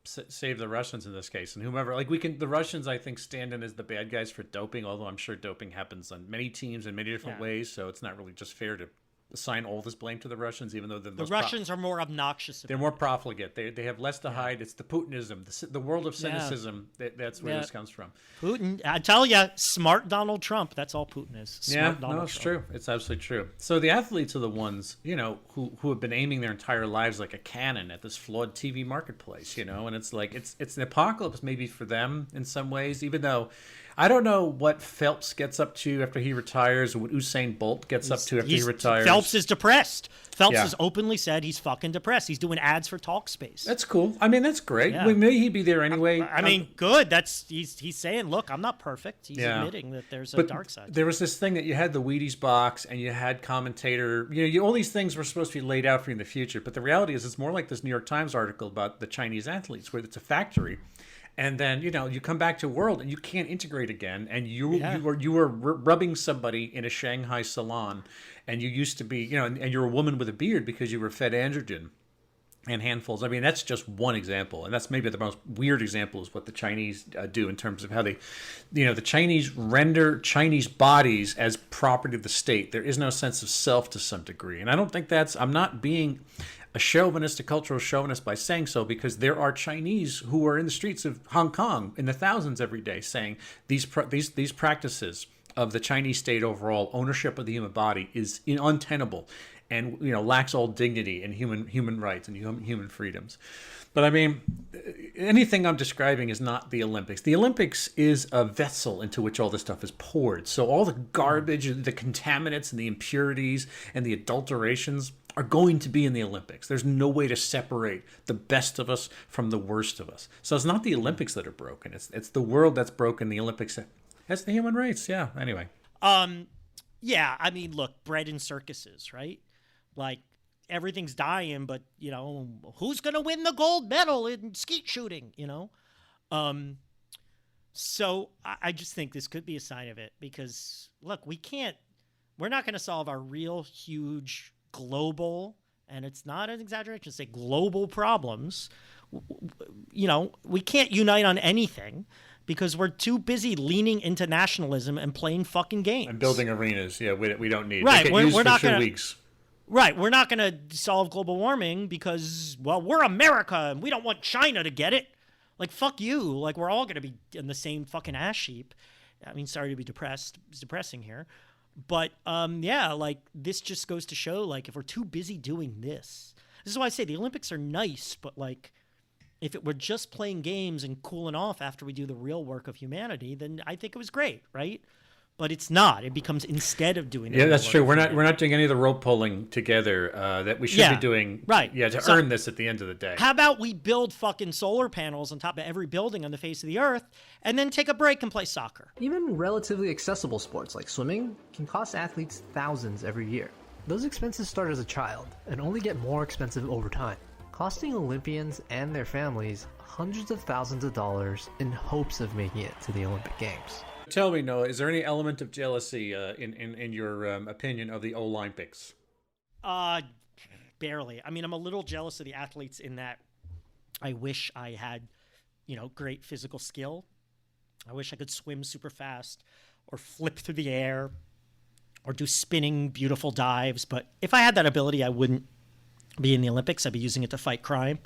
Save the Russians in this case, and whomever. The Russians, I think, stand in as the bad guys for doping. Although I'm sure doping happens on many teams in many different ways, so it's not really just fair to assign all this blame to the Russians, even though
the Russians are more obnoxious.
They're more profligate. They have less to hide. It's the Putinism, the world of cynicism. That's where this comes from.
Putin, I tell you, smart Donald Trump. That's all Putin is. Smart Donald
it's
Trump.
true. It's absolutely true. So the athletes are the ones, who have been aiming their entire lives like a cannon at this flawed TV marketplace, and it's like it's an apocalypse maybe for them in some ways, even though I don't know what Phelps gets up to after he retires, or what Usain Bolt gets up to after he retires.
Phelps is depressed. Phelps has openly said he's fucking depressed. He's doing ads for Talkspace.
That's cool. I mean, that's great. Yeah. May he be there anyway.
I mean, good. He's saying, look, I'm not perfect. He's admitting that there's a dark side.
There was this thing that you had the Wheaties box, and you had commentator. All these things were supposed to be laid out for you in the future. But the reality is, it's more like this New York Times article about the Chinese athletes, where it's a factory. And then, you come back to world and you can't integrate again. And you were rubbing somebody in a Shanghai salon, and you used to be, and you're a woman with a beard because you were fed androgen and handfuls. I mean, that's just one example. And that's maybe the most weird example is what the Chinese do in terms of how they, the Chinese render Chinese bodies as property of the state. There is no sense of self to some degree. And I don't think I'm not being a chauvinist, a cultural chauvinist by saying so, because there are Chinese who are in the streets of Hong Kong in the thousands every day saying these practices of the Chinese state overall, ownership of the human body, is untenable, and lacks all dignity and human rights and human freedoms. But I mean, anything I'm describing is not the Olympics. The Olympics is a vessel into which all this stuff is poured. So all the garbage, the contaminants and the impurities and the adulterations are going to be in the Olympics. There's no way to separate the best of us from the worst of us. So it's not the Olympics that are broken. It's the world that's broken. The Olympics, that's the human race. Yeah. Anyway.
Yeah. I mean, look, bread and circuses, right? Like, everything's dying, but who's gonna win the gold medal in skeet shooting? So I just think this could be a sign of it, because look, we're not gonna solve our real huge global, and it's not an exaggeration to say global problems. We can't unite on anything because we're too busy leaning into nationalism and playing fucking games and
building arenas. Yeah, we don't need.
Right,
we're not gonna. Weeks.
Right, we're not going to solve global warming because, well, we're America and we don't want China to get it. Like, fuck you. Like, we're all going to be in the same fucking ass heap. I mean, sorry to be depressed. It's depressing here. But, like, this just goes to show, like, if we're too busy doing this is why I say the Olympics are nice, but, like, if it were just playing games and cooling off after we do the real work of humanity, then I think it was great, right? But it's not. It becomes instead of doing.
Yeah, that's true. We're not doing any of the rope pulling together that we should be doing.
Right.
Yeah, to earn this at the end of the day.
How about we build fucking solar panels on top of every building on the face of the earth, and then take a break and play soccer?
Even relatively accessible sports like swimming can cost athletes thousands every year. Those expenses start as a child and only get more expensive over time, costing Olympians and their families hundreds of thousands of dollars in hopes of making it to the Olympic Games.
Tell me, Noah, is there any element of jealousy in your opinion of the Olympics?
Barely. I mean, I'm a little jealous of the athletes in that I wish I had, great physical skill. I wish I could swim super fast or flip through the air or do spinning beautiful dives. But if I had that ability, I wouldn't be in the Olympics. I'd be using it to fight crime.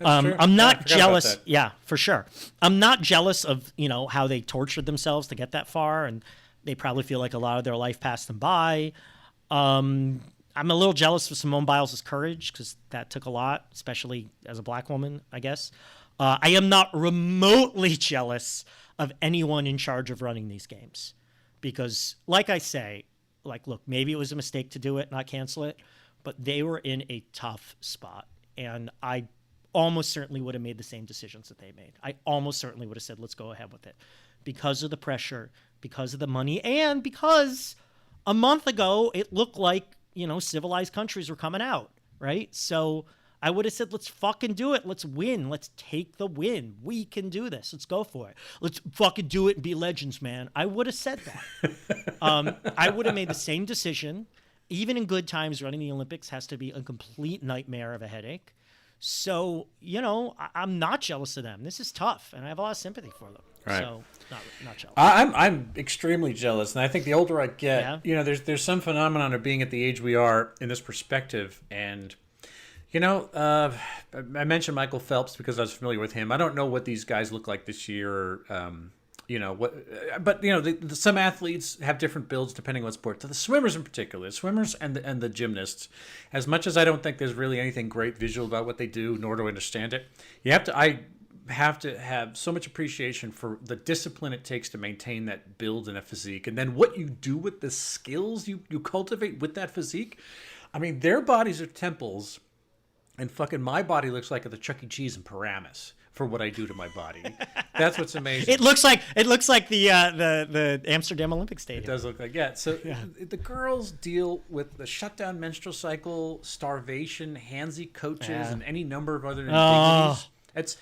I'm not jealous. Yeah, for sure. I'm not jealous of, how they tortured themselves to get that far, and they probably feel like a lot of their life passed them by. I'm a little jealous of Simone Biles' courage, because that took a lot, especially as a black woman, I guess. I am not remotely jealous of anyone in charge of running these games, because, like I say, look, maybe it was a mistake to do it, not cancel it, but they were in a tough spot, and I almost certainly would have made the same decisions that they made. I almost certainly would have said, let's go ahead with it, because of the pressure, because of the money, and because A month ago, it looked like, civilized countries were coming out, right? So I would have said, let's fucking do it. Let's win. Let's take the win. We can do this. Let's go for it. Let's fucking do it and be legends, man. I would have said that. I would have made the same decision. Even in good times, running the Olympics has to be a complete nightmare of a headache. So, I'm not jealous of them. This is tough, and I have a lot of sympathy for them.
Right.
So, not jealous.
I'm extremely jealous, and I think the older I get,
Yeah.
there's some phenomenon of being at the age we are in this perspective, and I mentioned Michael Phelps because I was familiar with him. I don't know what these guys look like this year. Some athletes have different builds depending on what sport. So the swimmers in particular, and the gymnasts, as much as I don't think there's really anything great visual about what they do, nor do I understand it, I have to have so much appreciation for the discipline it takes to maintain that build and a physique, and then what you do with the skills you cultivate with that physique. I mean, their bodies are temples, and fucking my body looks like the Chuck E. Cheese in Paramus for what I do to my body. That's what's amazing.
It looks like the Amsterdam Olympic Stadium.
It does look like, yeah. So the girls deal with the shutdown menstrual cycle, starvation, handsy coaches, and any number of other indignities. And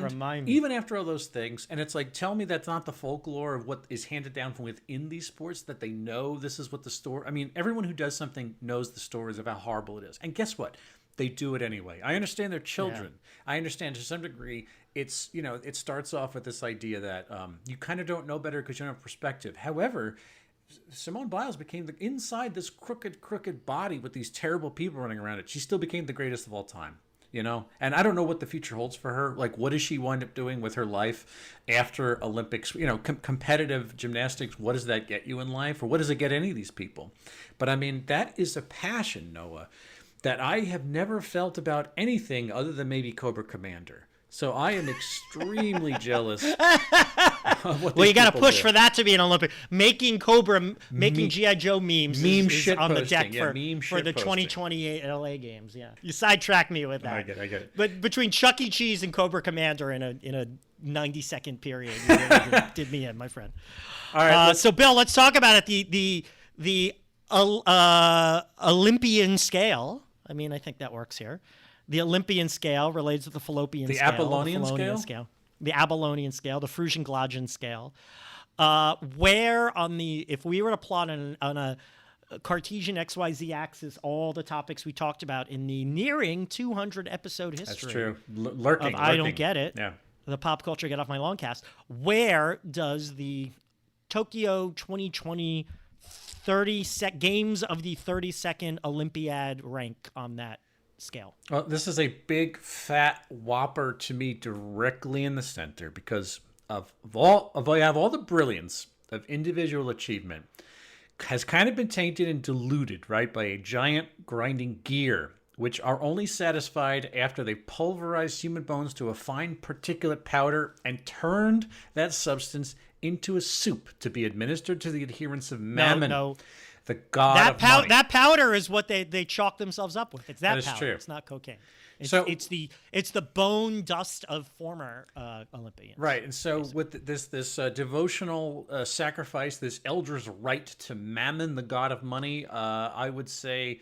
remind me.
Even after all those things, and it's like, tell me that's not the folklore of what is handed down from within these sports, that they know this is what the story. I mean, everyone who does something knows the stories of how horrible it is. And guess what? They do it anyway. I understand they're children. Yeah. I understand to some degree it's, it starts off with this idea that you kind of don't know better because you don't have perspective. However, Simone Biles became inside this crooked body with these terrible people running around it. She still became the greatest of all time. And I don't know what the future holds for her. Like, what does she wind up doing with her life after Olympics? Competitive gymnastics, what does that get you in life? Or what does it get any of these people? But I mean, that is a passion, Noah, that I have never felt about anything other than maybe Cobra Commander. So I am extremely jealous.
Well, you got to push for that to be an Olympic. Making G.I. Joe memes is on the deck for the 2028 LA games. Yeah, you sidetracked me with that.
I get it.
But between Chuck E. Cheese and Cobra Commander in a 90-second period, you really did me in, my friend.
All right.
So Bill, let's talk about it. The Olympian scale. I mean, I think that works here. The Olympian scale relates to the fallopian scale.
The Apollonian scale?
The Apollonian scale, the Freudian-Glaugian scale. Where if we were to plot on a Cartesian XYZ axis all the topics we talked about in the nearing 200 episode history.
That's true. Lurking.
I don't get it.
Yeah.
The pop culture get off my lawn cast. Where does the Tokyo 2020 games of the 32nd Olympiad rank on that scale?
Well, this is a big fat whopper to me, directly in the center, because of all the brilliance of individual achievement has kind of been tainted and diluted, right, by a giant grinding gear, which are only satisfied after they pulverized human bones to a fine particulate powder and turned that substance into a soup to be administered to the adherents of Mammon.
No.
The god of money.
That powder is what they chalk themselves up with. It's that powder. True. It's not cocaine. It's the bone dust of former Olympians.
Right, and so basically, with this devotional sacrifice, this elder's right to Mammon, the god of money, I would say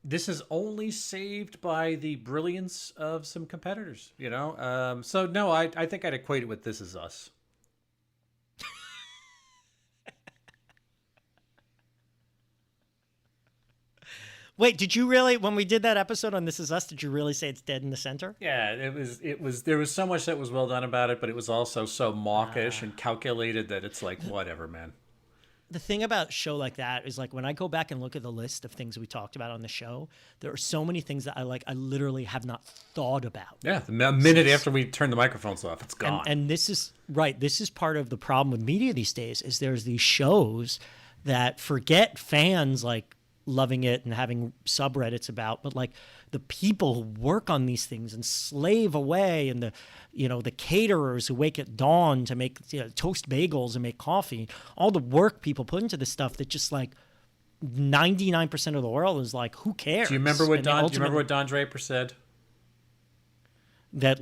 this is only saved by the brilliance of some competitors. So no, I think I'd equate it with This Is Us.
Wait, did you really, when we did that episode on This Is Us, did you really say it's dead in the center?
Yeah, it was there was so much that was well done about it, but it was also so mawkish and calculated that it's like, whatever, man.
The thing about a show like that is, like, when I go back and look at the list of things we talked about on the show, there are so many things that I literally have not thought about.
Yeah, a minute after we turn the microphones off, it's gone.
And this is part of the problem with media these days, is there's these shows that forget fans, like, loving it and having subreddits about, but like the people who work on these things and slave away, and the caterers who wake at dawn to make toast bagels and make coffee, all the work people put into this stuff that just like 99% of the world is like, who cares?
Do you remember what Don Draper said?
That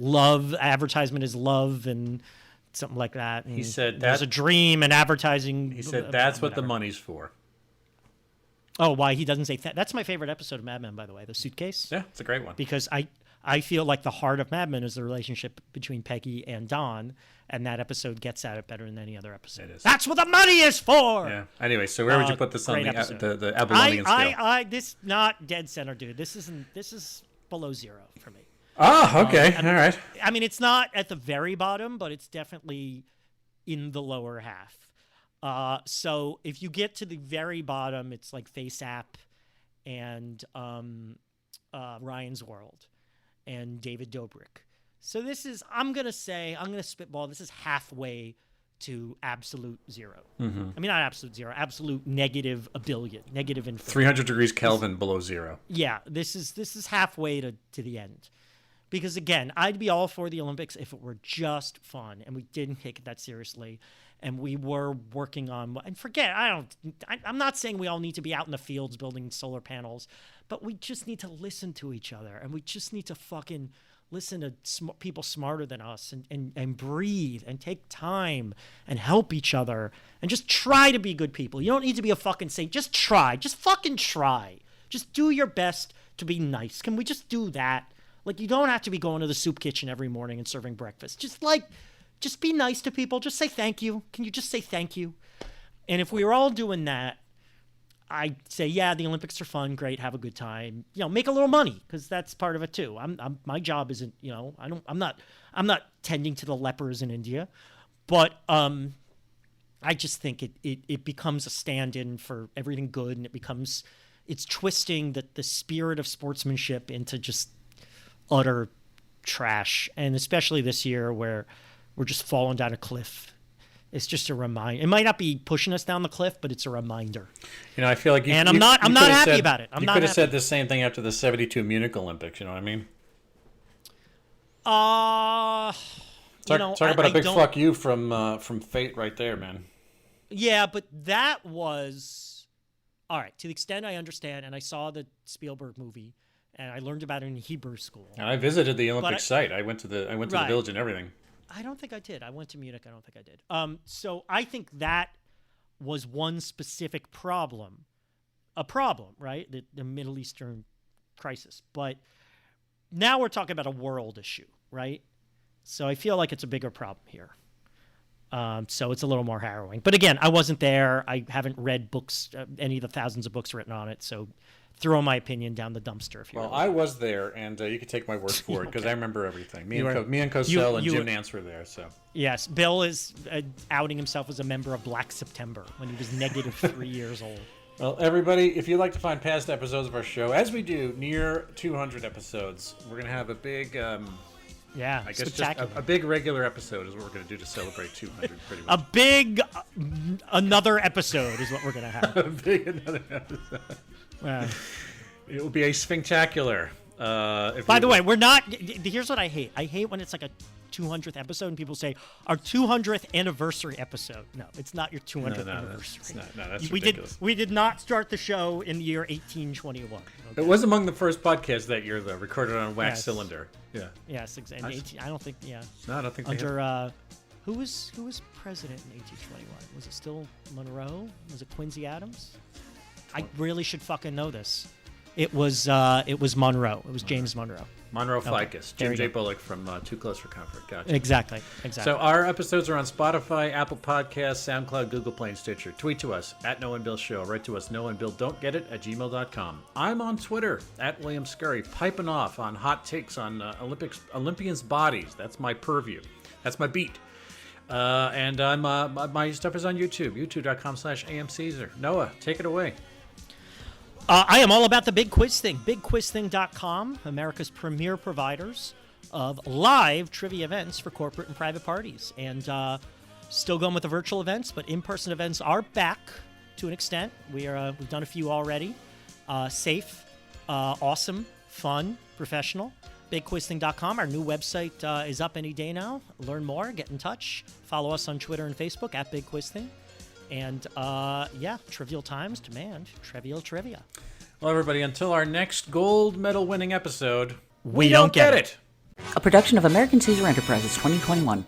advertisement is love, and something like that.
He said
there's a dream and advertising.
He said that's what the money's for.
Oh, why he doesn't say that's my favorite episode of Mad Men, by the way, the suitcase.
Yeah, it's a great one.
Because I feel like the heart of Mad Men is the relationship between Peggy and Don, and that episode gets at it better than any other episode.
It is.
That's what the money is for.
Yeah. Anyway, so where would you put this on the Abelonian scale?
This not dead center, dude. This is below 0 for me.
Oh, okay. All right.
I mean, it's not at the very bottom, but it's definitely in the lower half. So if you get to the very bottom, it's like Face App and Ryan's World and David Dobrik. So this is, I'm going to spitball, this is halfway to absolute 0. Mm-hmm. I mean, not absolute 0, absolute negative a billion, negative infinity.
300 degrees Kelvin below 0.
Yeah, this is halfway to the end. Because again, I'd be all for the Olympics if it were just fun and we didn't take it that seriously. And we were working on, and forget, I'm not saying we all need to be out in the fields building solar panels, but we just need to listen to each other. And we just need to fucking listen to people smarter than us and breathe and take time and help each other and just try to be good people. You don't need to be a fucking saint. Just try. Just fucking try. Just do your best to be nice. Can we just do that? Like, you don't have to be going to the soup kitchen every morning and serving breakfast. Just be nice to people. Just say thank you. Can you just say thank you? And if we were all doing that, I'd say, yeah, the Olympics are fun. Great. Have a good time. Make a little money because that's part of it too. My job isn't, I'm not tending to the lepers in India, but I just think it becomes a stand-in for everything good, and it's twisting the spirit of sportsmanship into just utter trash. And especially this year where we're just falling down a cliff. It's just a reminder. It might not be pushing us down the cliff, but it's a reminder.
I feel like
I'm not happy about it.
You could have said the same thing after the '72 Munich Olympics. You know what I mean? Talk about a big fuck you from fate right there, man.
Yeah, but that was all right. To the extent I understand, and I saw the Spielberg movie, and I learned about it in Hebrew school.
And I visited the Olympic site. I went to the village and everything.
I don't think I did. I went to Munich. I don't think I did. So I think that was one specific problem. A problem, right? The Middle Eastern crisis. But now we're talking about a world issue, right? So I feel like it's a bigger problem here. So it's a little more harrowing. But again, I wasn't there. I haven't read books, any of the thousands of books written on it. So throw my opinion down the dumpster if you will.
Well, I was there, and you can take my word for it because I remember everything. Me and Cosell and Jim Nance were there. So
yes, Bill is outing himself as a member of Black September when he was negative 3 years old.
Well, everybody, if you'd like to find past episodes of our show, as we do near 200 episodes, we're going to have a big...
Yeah,
I guess just a big regular episode is what we're going to do to celebrate 200, pretty much.
A big another episode is what we're going to have.
A big another episode. It will be a spectacular.
By the way, we're not. Here's what I hate. I hate when it's like a 200th episode and people say our 200th anniversary episode. No, it's not your 200th anniversary.
That's ridiculous.
We did not start the show in the year 1821. Okay?
It was among the first podcasts that year, though, recorded on wax cylinder. Yeah.
Yes, exactly. I don't think. Yeah.
No, I don't think.
Under who was president in 1821? Was it still Monroe? Was it Quincy Adams? I really should fucking know this. It was Monroe. It was James Monroe.
Monroe Ficus. Jim J. Bullock from Too Close for Comfort. Gotcha.
Exactly.
So our episodes are on Spotify, Apple Podcasts, SoundCloud, Google Play, and Stitcher. Tweet to us at Noah and Bill Show. Write to us, noahandbilldon'tgetit@gmail.com. I'm on Twitter at William Scurry, piping off on hot takes on Olympians' bodies. That's my purview. That's my beat. And I'm my stuff is on YouTube, youtube.com/amcaesar. Noah, take it away.
I am all about the Big Quiz Thing. BigQuizThing.com, America's premier providers of live trivia events for corporate and private parties. And still going with the virtual events, but in-person events are back to an extent. We've done a few already. Safe, awesome, fun, professional. BigQuizThing.com. Our new website is up any day now. Learn more, get in touch. Follow us on Twitter and Facebook at Big Quiz Thing. And, trivial times demand trivial trivia.
Well, everybody, until our next gold medal winning episode,
we don't get it.
A production of American Caesar Enterprises 2021.